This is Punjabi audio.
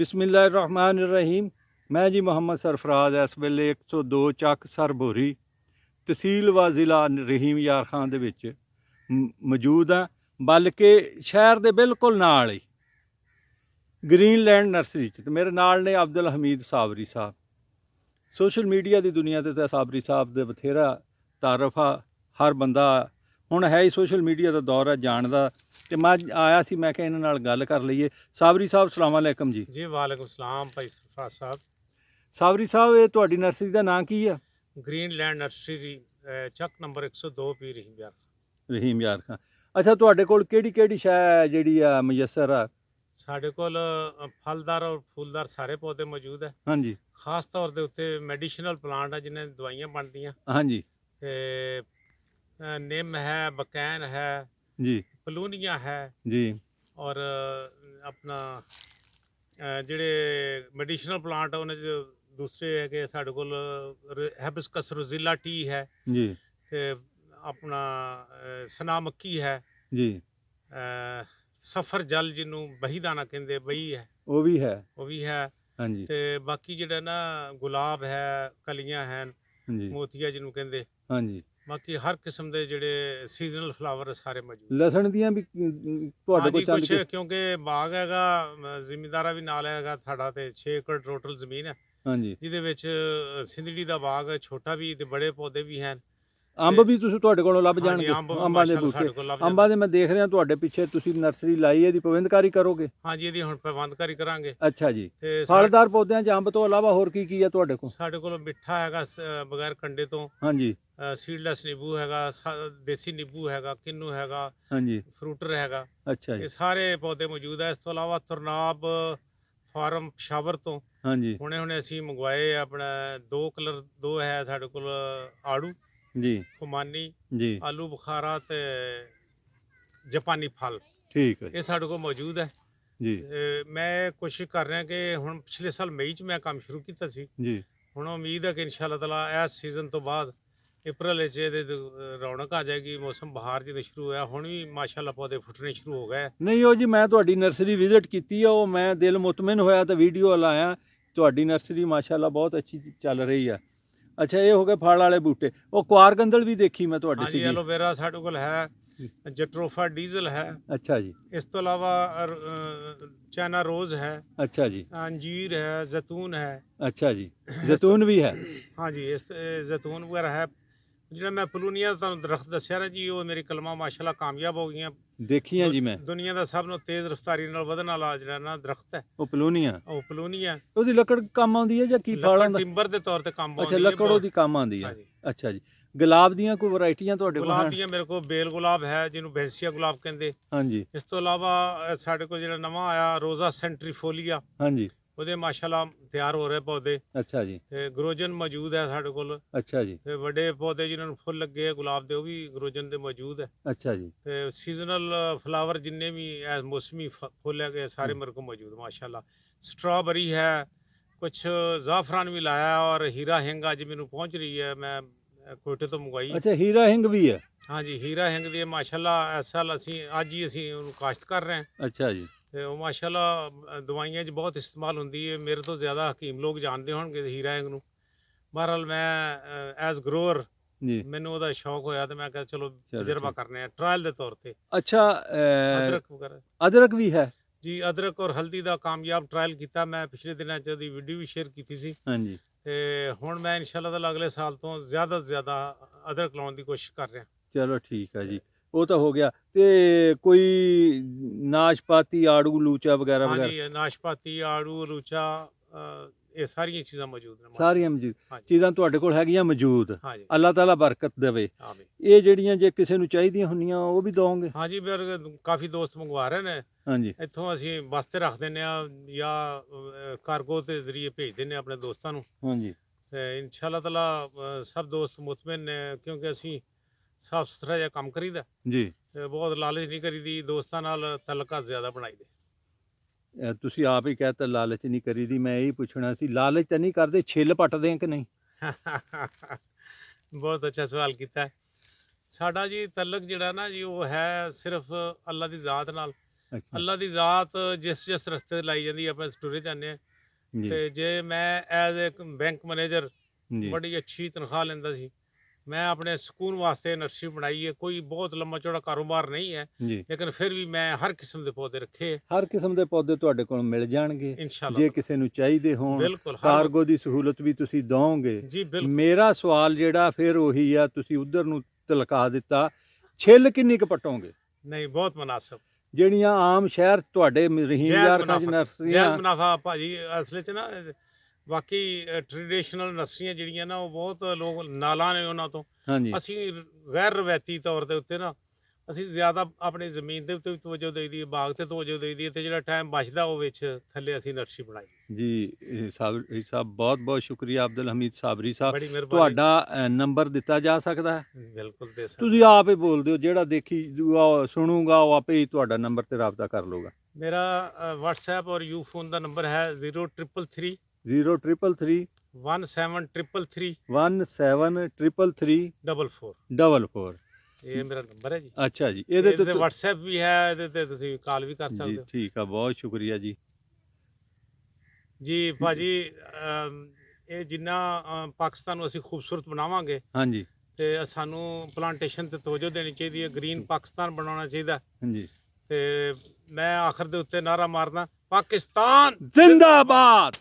बिस्मिल्लाहिर्रहमानिर्रहीम। मैं जी मोहम्मद सरफराज इस वेले 102 ਚੱਕ सरबोरी तहसील व ज़िला रहीम यार खान ਦੇ ਵਿੱਚ ਮੌਜੂਦ ਹਾਂ, ਬਲਕਿ ਸ਼ਹਿਰ ਦੇ ਬਿਲਕੁਲ ਨਾਲ ਹੀ ਗ੍ਰੀਨਲੈਂਡ ਨਰਸਰੀ 'ਚ। ਤੇ ਮੇਰੇ ਨਾਲ ਨੇ ਅਬਦੁਲ ਹਮੀਦ ਸਾਬਰੀ ਸਾਹਿਬ। ਸੋਸ਼ਲ ਮੀਡੀਆ ਦੀ ਦੁਨੀਆ 'ਤੇ ਤਾਂ ਸਾਬਰੀ ਸਾਹਿਬ ਦੇ ਬਥੇਰਾ ਤਾਰਫ ਆ, ਹਰ ਬੰਦਾ ਹੁਣ ਹੈ ਹੀ ਸੋਸ਼ਲ ਮੀਡੀਆ ਦਾ ਦੌਰ ਹੈ ਜਾਣਦਾ। ਤੇ ਮੈਂ ਆਇਆ ਸੀ, ਮੈਂ ਕਿਹਾ ਇਹਨਾਂ ਨਾਲ ਗੱਲ ਕਰ ਲਈਏ। ਸਾਬਰੀ ਸਾਹਿਬ ਸਲਾਮ ਅਲੈਕਮ ਜੀ। ਜੀ ਵਾਲੇਕੁਮ ਸਲਾਮ ਭਾਈ ਸਰਫਰਾਜ਼ ਸਾਹਿਬ। ਸਾਬਰੀ ਸਾਹਿਬ, ਇਹ ਤੁਹਾਡੀ ਨਰਸਰੀ ਦਾ ਨਾਂ ਕੀ ਆ? ਗ੍ਰੀਨਲੈਂਡ ਨਰਸਰੀ ਚੱਕ ਨੰਬਰ 102 ਪੀ ਰਹੀਮ ਯਾਰ ਖਾਨ। ਅੱਛਾ, ਤੁਹਾਡੇ ਕੋਲ ਕਿਹੜੀ ਕਿਹੜੀ ਸ਼ੈ ਜਿਹੜੀ ਆ ਮੁਯੱਸਰ ਆ? ਸਾਡੇ ਕੋਲ ਫਲਦਾਰ ਔਰ ਫੁੱਲਦਾਰ ਸਾਰੇ ਪੌਦੇ ਮੌਜੂਦ ਹੈ। ਹਾਂਜੀ। ਖਾਸ ਤੌਰ ਦੇ ਉੱਤੇ ਮੈਡੀਸਿਨਲ ਪਲਾਂਟ ਹੈ ਜਿਨ੍ਹਾਂ ਦੀ ਦਵਾਈਆਂ ਬਣਦੀਆਂ। ਹਾਂਜੀ ਤੇ ਨਿੰਮ ਹੈ, ਬਕੈਨ ਹੈ ਜੀ, ਪਲੂਨੀਆ ਹੈ ਜੀ। ਔਰ ਆਪਣਾ ਜਿਹੜੇ ਮੈਡੀਸਿਨਲ ਪਲਾਂਟ ਆ ਉਹਨਾਂ 'ਚ ਦੂਸਰੇ ਹੈਗੇ ਸਾਡੇ ਕੋਲ ਹੈਬਿਸਕਸ ਰੋਜ਼ਿਲਾ ਟੀ ਹੈ ਜੀ, ਤੇ ਆਪਣਾ ਸਨਾ ਮੱਕੀ ਹੈ ਜੀ। ਸਫਰ ਜਲ ਜਿਹਨੂੰ ਬਹੀ ਦਾਣਾ ਕਹਿੰਦੇ, ਬਹੀ ਹੈ ਉਹ ਵੀ ਹੈ। ਉਹ ਵੀ ਹੈ। ਹਾਂਜੀ। ਤੇ ਬਾਕੀ ਜਿਹੜਾ ਨਾ ਗੁਲਾਬ ਹੈ, ਕਲੀਆਂ ਹਨ, ਹਾਂਜੀ, ਮੋਤੀਆ ਜਿਹਨੂੰ ਕਹਿੰਦੇ। ਹਾਂਜੀ। ਬਾਕੀ ਹਰ ਕਿਸਮ ਦੇ ਜਿਹੜੇ ਸੀਜ਼ਨਲ ਫਲਾਵਰ ਸਾਰੇ ਮੌਜੂਦ। ਲਸਣ ਦੀਆਂ ਵੀ ਤੁਹਾਡੇ ਕੋਲ ਚੱਲ ਕੁਛ ਕੇ? ਕਿਉਂਕਿ ਬਾਗ ਹੈਗਾ, ਜ਼ਿਮੀਂਦਾਰਾ ਵੀ ਨਾਲ ਹੈਗਾ ਸਾਡਾ, ਤੇ 6 ਏਕੜ ਟੋਟਲ ਜ਼ਮੀਨ ਹੈ ਹਾਂਜੀ। ਜਿਹਦੇ ਵਿੱਚ ਸਿੰਦੜੀ ਦਾ ਬਾਗ ਹੈ, ਛੋਟਾ ਵੀ ਤੇ ਬੜੇ ਪੌਦੇ ਵੀ ਹਨ। ਅੰਬ ਵੀ ਤੁਸੀਂ ਤੁਹਾਡੇ ਕੋਲੋਂ ਲੱਭ ਹਾਂਜੀ, ਜਾਣਗੇ? ਅੰਬ ਅੰਬਾਂ ਦੇ ਮਾਸ਼ਾਅੱਲਾ ਬੂਟੇ, ਸਾਡੇ ਕੋਲ ਲੱਭ ਅੰਬਾਂ ਦੇ ਮੈਂ ਦੇਖ ਰਿਹਾ ਤੁਹਾਡੇ ਪਿੱਛੇ ਤੁਸੀਂ ਨਰਸਰੀ ਲਾਈ, ਇਹਦੀ ਪ੍ਰਬੰਧਕਾਰੀ ਕਰੋਗੇ? ਹਾਂਜੀ, ਇਹਦੀ ਹੁਣ ਪ੍ਰਬੰਧਕਾਰੀ ਕਰਾਂਗੇ। ਅੱਛਾ ਜੀ। ਤੇ ਫਲਦਾਰ ਪੌਦਿਆਂ 'ਚ ਅੰਬ ਤੋਂ ਇਲਾਵਾ ਹੋਰ ਕੀ ਕੀ ਹੈ ਤੁਹਾਡੇ ਕੋਲ? ਸਾਡੇ ਕੋਲ ਮਿੱਠਾ ਹੈਗਾ ਬਗੈਰ ਕੰਡੇ ਤੋਂ। ਹਾਂਜੀ, ਸੀਡਲੈਸ ਨਿੰਬੂ ਹੈਗਾ, ਦੇਸੀ ਨਿੰਬੂ ਹੈਗਾ, ਕਿੰਨੂ ਹੈਗਾ, ਹਾਂਜੀ। ਫਰੂਟਰ ਹੈਗਾ। ਅੱਛਾ ਜੀ। ਇਹ ਸਾਰੇ ਪੌਦੇ ਮੌਜੂਦ ਹੈ। ਇਸ ਤੋਂ ਇਲਾਵਾ ਤੁਰਨਾਬ ਫਾਰਮ ਪਸ਼ਾਵਰ ਤੋਂ ਹਾਂਜੀ। ਹੁਣੇ ਅਸੀਂ ਮੰਗਵਾਏ ਆਪਣਾ 2 ਕਲਰ, 2 ਹੈ ਸਾਡੇ ਕੋਲ, ਆੜੂ, ਜੀ, ਖੁਮਾਨੀ, ਜੀ। ਆਲੂ ਬੁਖਾਰਾ ਤੇ ਜਾਪਾਨੀ ਫਲ, ਠੀਕ ਹੈ ਇਹ ਸਾਡੇ ਕੋਲ ਮੌਜੂਦ ਹੈ ਜੀ, ਮੈਂ ਕੋਸ਼ਿਸ਼ ਕਰ ਰਿਹਾ ਕਿ ਹੁਣ ਪਿਛਲੇ ਸਾਲ ਮਈ 'ਚ ਮੈਂ ਕੰਮ ਸ਼ੁਰੂ ਕੀਤਾ ਸੀ। ਜੀ। ਹੁਣ ਉਮੀਦ ਹੈ ਕਿ ਇਨਸ਼ਾ ਅੱਲਾਹ ਤਾਲਾ ਇਸ ਸੀਜ਼ਨ ਤੋਂ ਬਾਅਦ ਅਪ੍ਰੈਲ ਵਿੱਚ ਇਹਦੇ ਰੌਣਕ ਆ ਜਾਏਗੀ। ਮੌਸਮ ਬਹਾਰ ਜਦੋਂ ਸ਼ੁਰੂ ਹੋਇਆ, ਹੁਣ ਵੀ ਮਾਸ਼ਾਅੱਲਾ ਪੌਦੇ ਫੁੱਟਣੇ ਸ਼ੁਰੂ ਹੋ ਗਏ। ਨਹੀਂ, ਉਹ ਜੀ ਮੈਂ ਤੁਹਾਡੀ ਨਰਸਰੀ ਵਿਜ਼ਿਟ ਕੀਤੀ ਆ, ਉਹ ਮੈਂ ਦਿਲ ਮੁਤਮਿਨ ਹੋਇਆ ਤਾਂ ਵੀਡੀਓ ਲਾਇਆ। ਤੁਹਾਡੀ ਨਰਸਰੀ ਮਾਸ਼ਾਅੱਲਾ ਬਹੁਤ ਅੱਛੀ ਚੱਲ ਰਹੀ ਆ। ਅੱਛਾ, ਇਹ ਹੋ ਗਏ ਫਲ ਵਾਲੇ ਬੂਟੇ। ਉਹ ਕੁਆਰਗੰਦਲ ਵੀ ਦੇਖੀ ਮੈਂ ਤੁਹਾਡੇ ਹਾਂਜੀ, ਸੀਗੀ। ਐਲੋਵੇਰਾ ਸਾਡੇ ਕੋਲ ਹੈ, ਜਟਰੋਫਾ ਡੀਜ਼ਲ ਹੈ। ਅੱਛਾ ਜੀ। ਇਸ ਤੋਂ ਇਲਾਵਾ ਚਾਈਨਾ ਰੋਜ਼ ਹੈ, ਅੱਛਾ ਜੀ। ਅੰਜੀਰ ਹੈ, ਜ਼ੈਤੂਨ ਹੈ। ਅੱਛਾ ਜੀ, ਜ਼ੈਤੂਨ ਵੀ ਹੈ। ਹਾਂਜੀ, ਇਸ ਜ਼ੈਤੂਨ ਵਗੈਰਾ ਹੈ। ਜਿਹੜਾ ਮੈਂ ਪਲੂਨੀਆ ਤੁਹਾਨੂੰ ਦਰਖਤ ਦੱਸਿਆ ਨਾ ਜੀ, ਉਹ ਮੇਰੀ ਕਲਮਾਂ ਮਾਸ਼ਾਅੱਲਾ ਕਾਮਯਾਬ ਹੋ ਗਈਆਂ। ਦੇਖੀਆਂ ਜੀ ਮੈਂ। ਦੁਨੀਆ ਦਾ ਸਭ ਨੂੰ ਤੇਜ਼ ਰਫ਼ਤਾਰੀ ਨਾਲ ਵਧਣ ਵਾਲਾ ਜਿਹੜਾ ਨਾ ਦਰਖਤ ਹੈ, ਉਹ ਪਲੂਨੀਆ। ਉਹ ਪਲੂਨੀਆ। ਉਹਦੀ ਲੱਕੜ ਕੰਮ ਆਉਂਦੀ ਹੈ ਜਾਂ ਕੀ ਫਲ ਆਉਂਦਾ? ਟਿੰਬਰ ਦੇ ਤੌਰ ਤੇ ਕੰਮ ਅੱਛਾ, ਆਉਂਦੀ ਹੈ। ਲੱਕੜ ਉਹਦੀ ਕੰਮ ਆਉਂਦੀ ਹੈ। ਹਾਂਜੀ। ਅੱਛਾ ਜੀ। ਗੁਲਾਬ ਦੀਆਂ ਕੋਈ ਵੈਰਾਈਟੀਆਂ ਤੁਹਾਡੇ ਕੋਲ ਗੁਲਾਬ ਹਨ? ਦੀਆਂ ਮੇਰੇ ਕੋਲ ਬੇਲ ਗੁਲਾਬ ਹੈ, ਜਿਹਨੂੰ ਬੈਂਸੀਆ ਗੁਲਾਬ ਕਹਿੰਦੇ। ਹਾਂਜੀ। ਇਸ ਤੋਂ ਇਲਾਵਾ ਸਾਡੇ ਕੋਲ ਜਿਹੜਾ ਨਵਾਂ ਆਇਆ ਰੋਜ਼ਾ ਸੈਂਟਰੀਫੋਲੀਆ, ਹਾਂਜੀ। ਉਹਦੇ ਮਾਸ਼ਾਅੱਲਾ ਤਿਆਰ ਹੋ ਰਹੇ ਪੌਦੇ। ਅੱਛਾ ਜੀ। ਤੇ ਗਰੋਜਨ ਮੌਜੂਦ ਹੈ ਸਾਡੇ ਕੋਲ। ਅੱਛਾ ਜੀ। ਤੇ ਵੱਡੇ ਪੌਦੇ ਜਿਨ੍ਹਾਂ ਨੂੰ ਫੁੱਲ ਲੱਗੇ ਆ ਗੁਲਾਬ ਦੇ, ਉਹ ਵੀ ਗਰੋਜਨ ਦੇ ਮੌਜੂਦ ਹੈ। ਅੱਛਾ ਜੀ। ਤੇ ਸੀਜ਼ਨਲ ਫਲਾਵਰ ਜਿੰਨੇ ਵੀ ਮੌਸਮੀ ਫੁੱਲ ਹੈਗੇ ਸਾਰੇ ਮੇਰੇ ਕੋਲ ਮੌਜੂਦ ਮਾਸ਼ਾਅੱਲਾ। ਸਟ੍ਰਾਬੇਰੀ ਹੈ, ਕੁਛ ਜ਼ਾਫਰਾਨ ਵੀ ਲਾਇਆ, ਔਰ ਹੀਰਾ ਹਿੰਗ ਅੱਜ ਮੈਨੂੰ ਪਹੁੰਚ ਰਹੀ ਹੈ, ਮੈਂ ਕੋਇਟੇ ਤੋਂ ਮੰਗਵਾਈ। ਅੱਛਾ, ਹੀਰਾ ਹਿੰਗ ਵੀ ਹੈ? ਹਾਂਜੀ, ਹੀਰਾ ਹਿੰਗ ਦੀ ਮਾਸ਼ਾਅੱਲਾ ਇਸ ਸਾਲ ਅੱਜ ਹੀ ਅਸੀਂ ਉਹਨੂੰ ਕਾਸ਼ਤ ਕਰ ਰਹੇ ਹਾਂ। ਅੱਛਾ ਜੀ। ਤੇ ਉਹ ਮਾਸ਼ਾਅੱਲਾ ਦਵਾਈਆਂ 'ਚ ਬਹੁਤ ਇਸਤੇਮਾਲ ਹੁੰਦੀ ਹੈ। ਮੇਰੇ ਤੋਂ ਜ਼ਿਆਦਾ ਹਕੀਮ ਲੋਕ ਜਾਣਦੇ ਹੋਣਗੇ ਹੀਰਾ ਹਿੰਗ ਨੂੰ। ਬਹਰਹਾਲ ਮੈਂ ਐਜ਼ ਗਰੋਅਰ ਜੀ, ਮੈਨੂੰ ਉਹਦਾ ਸ਼ੌਕ ਹੋਇਆ ਤੇ ਮੈਂ ਕਿਹਾ ਚਲੋ ਤਜਰਬਾ ਠੀਕ। ਕਰਨੇ ਆ ਟਰਾਇਲ ਦੇ ਤੌਰ ਤੇ। ਅੱਛਾ, ਅਦਰਕ ਵਗੈਰਾ ਅਦਰਕ ਵੀ ਹੈ? ਜੀ, ਅਦਰਕ ਔਰ ਹਲਦੀ ਦਾ ਕਾਮਯਾਬ ਟਰਾਇਲ ਕੀਤਾ ਮੈਂ ਪਿਛਲੇ ਦਿਨਾਂ 'ਚ, ਉਹਦੀ ਵੀਡੀਓ ਵੀ ਸ਼ੇਅਰ ਕੀਤੀ ਸੀ। ਹਾਂਜੀ। ਤੇ ਹੁਣ ਮੈਂ ਇਨਸ਼ਾ ਅੱਲਾਹ ਅਗਲੇ ਸਾਲ ਤੋਂ ਜ਼ਿਆਦਾ ਅਦਰਕ ਲਾਉਣ ਦੀ ਕੋਸ਼ਿਸ਼ ਕਰ ਰਿਹਾ। ਚਲੋ ਠੀਕ ਹੈ ਜੀ, ਉਹ ਤਾਂ ਹੋ ਗਿਆ। ਤੇ ਕੋਈ ਨਾਸ਼ਪਾਤੀ, ਆੜੂ, ਲੂਚਾ ਵਗੈਰਾ ਵਗੈਰਾ? ਹਾਂਜੀ, ਨਾਸ਼ਪਾਤੀ, ਆੜੂ, ਲੂਚਾ, ਇਹ ਸਾਰੀਆਂ ਚੀਜ਼ਾਂ ਮੌਜੂਦ ਨੇ। ਸਾਰੀਆਂ ਚੀਜ਼ਾਂ ਤੁਹਾਡੇ ਕੋਲ ਹੈਗੀਆਂ ਮੌਜੂਦ? ਹਾਂਜੀ। ਅੱਲਾਹ ਤਾਲਾ ਬਰਕਤ ਦੇਵੇ। ਆਮੀਨ। ਇਹ ਜਿਹੜੀਆਂ ਜੇ ਕਿਸੇ ਨੂੰ ਚਾਹੀਦੀਆਂ ਹੁੰਦੀਆਂ ਉਹ ਵੀ ਦਓਗੇ? ਹਾਂਜੀ, ਮੇਰੇ ਕਾਫੀ ਦੋਸਤ ਮੰਗਵਾ ਰਹੇ ਨੇ। ਹਾਂਜੀ। ਇੱਥੋਂ ਅਸੀਂ ਬੱਸ ਤੇ ਰੱਖ ਦਿੰਦੇ ਆ ਜਾਂ ਕਾਰਗੋ ਦੇ ਜ਼ਰੀਏ ਭੇਜ ਦਿੰਦੇ ਆ ਆਪਣੇ ਦੋਸਤਾਂ ਨੂੰ। ਹਾਂਜੀ। ਤੇ ਇਨਸ਼ਾ ਅੱਲਾਹ ਤਾਲਾ ਸਭ ਦੋਸਤ ਮੁਤਮਿਨ ਨੇ, ਕਿਉਂਕਿ ਅਸੀਂ ਸਾਫ ਸੁਥਰਾ ਜਿਹਾ ਕੰਮ ਕਰੀਦਾ ਜੀ। ਤੇ ਬਹੁਤ ਲਾਲਚ ਨਹੀਂ ਕਰੀਦੀ, ਦੋਸਤਾਂ ਨਾਲ ਤਲਕਾਤ ਜ਼ਿਆਦਾ ਬਣਾਈਦੇ। ਤੁਸੀਂ ਆਪ ਹੀ ਕਹਿਤਾ ਲਾਲਚ ਨਹੀਂ ਕਰੀਦੀ, ਮੈਂ ਇਹੀ ਪੁੱਛਣਾ ਸੀ, ਲਾਲਚ ਤਾਂ ਨਹੀਂ ਕਰਦੇ, ਛਿੱਲ ਪੱਟਦੇ ਆ ਕਿ ਨਹੀਂ? ਬਹੁਤ ਅੱਛਾ ਸਵਾਲ ਕੀਤਾ। ਸਾਡਾ ਜੀ ਤਲਕ ਜਿਹੜਾ ਨਾ ਜੀ, ਉਹ ਹੈ ਸਿਰਫ ਅੱਲਾ ਦੀ ਜ਼ਾਤ ਨਾਲ। ਅੱਛਾ ਅੱਲਾ ਦੀ ਜ਼ਾਤ ਜਿਸ ਰਸਤੇ ਤੇ ਲਾਈ ਜਾਂਦੀ ਆਪਾਂ ਟੁਰੇ ਜਾਂਦੇ ਹਾਂ। ਜੀ ਤੇ ਜੇ ਮੈਂ ਐਜ਼ ਇੱਕ ਬੈਂਕ ਮੈਨੇਜਰ ਜੀ ਬੜੀ ਅੱਛੀ ਤਨਖਾਹ ਲੈਂਦਾ ਸੀ। ਮੈਂ ਆਪਣੇ ਸਕੂਨ ਵਾਸਤੇ ਨਰਸਰੀ ਬਣਾਈ ਹੈ। ਕੋਈ ਬਹੁਤ ਲੰਮਾ ਚੌੜਾ ਕਾਰੋਬਾਰ ਨਹੀਂ ਹੈ, ਜੀ ਲੇਕਿਨ ਫਿਰ ਵੀ ਮੈਂ ਹਰ ਕਿਸਮ ਦੇ ਪੌਦੇ ਰੱਖੇ ਹਰ ਕਿਸਮ ਦੇ ਪੌਦੇ ਤੁਹਾਡੇ ਕੋਲ ਮਿਲ ਜਾਣਗੇ। ਇਨਸ਼ਾਅੱਲਾ ਜੇ ਤਾਲਾ। ਕਿਸੇ ਨੂੰ ਚਾਹੀਦੇ ਹੋਣ ਬਿਲਕੁਲ ਹਰ ਕਾਰਗੋ ਦੀ ਸਹੂਲਤ ਵੀ ਤੁਸੀਂ ਦੋਗੇ। ਜੀ ਬਿਲਕੁਲ। ਮੇਰਾ ਸਵਾਲ ਜਿਹੜਾ ਫਿਰ ਉਹੀ ਆ, ਤੁਸੀਂ ਉਧਰ ਨੂੰ ਤਲਕਾ ਦਿੱਤਾ, ਛਿੱਲ ਕਿੰਨੀ ਕੁ ਪਟੋਗੇ? ਨਹੀਂ, ਬਹੁਤ ਮੁਨਾਸਬ, ਜਿਹੜੀਆਂ ਆਮ ਸ਼ਹਿਰ 'ਚ ਤੁਹਾਡੇ ਰਹੀਮ ਜਾਇਜ਼ ਯਾਰ ਖਾਂ 'ਚ ਮੁਨਾਫਾ, ਜਾਇਜ਼ ਨਰਸਰੀਆਂ, ਮੁਨਾਫਾ ਭਾਜੀ। ਅਸਲ 'ਚ ਨਾ ਬਾਕੀ ਟ੍ਰੈਡੀਸ਼ਨਲ ਨਰਸਰੀਆਂ ਜਿਹੜੀਆਂ ਨਾ, ਉਹ ਬਹੁਤ ਲੋਕ ਨਾਲਾਂ ਨੇ ਉਹਨਾਂ ਤੋਂ। ਹਾਂਜੀ ਅਸੀਂ ਗੈਰ ਰਵਾਇਤੀ ਤੌਰ ਦੇ ਉੱਤੇ ਨਾ, ਅਸੀਂ ਜ਼ਿਆਦਾ ਆਪਣੀ ਜ਼ਮੀਨ ਦੇ ਉੱਤੇ ਵੀ ਤਵੱਜੋ ਦੇਈਦੀ ਹੈ, ਬਾਗ ਤੇ ਤਵੱਜੋ ਦੇਈਦੀ ਹੈ, ਤੇ ਜਿਹੜਾ ਟਾਈਮ ਬਚਦਾ ਉਹ ਵਿੱਚ ਥੱਲੇ ਅਸੀਂ ਨਰਸਰੀ ਬਣਾਈ। ਜੀ ਸਾਬਰੀ ਸਾਹਿਬ, ਬਹੁਤ ਬਹੁਤ ਸ਼ੁਕਰੀਆ ਅਬਦੁਲ ਹਮੀਦ ਸਾਬਰੀ ਸਾਹਿਬ। ਬੜੀ ਮਿਹਰਬਾਨੀ। ਤੁਹਾਡਾ ਨੰਬਰ ਦਿੱਤਾ ਜਾ ਸਕਦਾ ਹੈ? ਬਿਲਕੁਲ ਦੇ ਸਕਦੇ। ਤੁਸੀਂ ਆਪ ਹੀ ਬੋਲ ਦਿਓ, ਜਿਹੜਾ ਦੇਖੀ ਜੂਗਾ ਸੁਣੂਗਾ ਉਹ ਆਪੇ ਹੀ ਤੁਹਾਡਾ ਨੰਬਰ ਤੇ ਰਾਬਤਾ ਕਰ ਲਊਗਾ। ਮੇਰਾ WhatsApp ਔਰ ਯੂ ਫੋਨ ਦਾ ਨੰਬਰ ਹੈ 0333 0333 17333 17333 44। ਇਹ ਮੇਰਾ ਨੰਬਰ ਹੈ ਜੀ। ਅੱਛਾ ਜੀ, ਇਹਦੇ ਤੇ ਤੇ WhatsApp ਵੀ ਹੈ, ਇਹਦੇ ਤੇ ਤੁਸੀਂ ਕਾਲ ਵੀ ਕਰ ਜੀ ਸਕਦੇ ਹੋ। ਠੀਕ ਆ, ਬਹੁਤ ਸ਼ੁਕਰੀਆ ਜੀ। ਜੀ ਭਾਜੀ, ਇਹ ਜਿੰਨਾ ਪਾਕਿਸਤਾਨ ਨੂੰ ਅਸੀਂ ਖੂਬਸੂਰਤ ਬਣਾਵਾਂਗੇ, ਹਾਂਜੀ ਤੇ ਸਾਨੂੰ ਪਲਾਂਟੇਸ਼ਨ ਤੇ ਤਵੱਜੋ ਦੇਣੀ ਚਾਹੀਦੀ ਹੈ, ਗ੍ਰੀਨ ਪਾਕਿਸਤਾਨ ਬਣਾਉਣਾ ਚਾਹੀਦਾ। ਹਾਂਜੀ, ਤੇ ਮੈਂ ਆਖਰ ਦੇ ਉੱਤੇ ਨਾਰਾ ਮਾਰਦਾ, ਪਾਕਿਸਤਾਨ ਜ਼ਿੰਦਾਬਾਦ।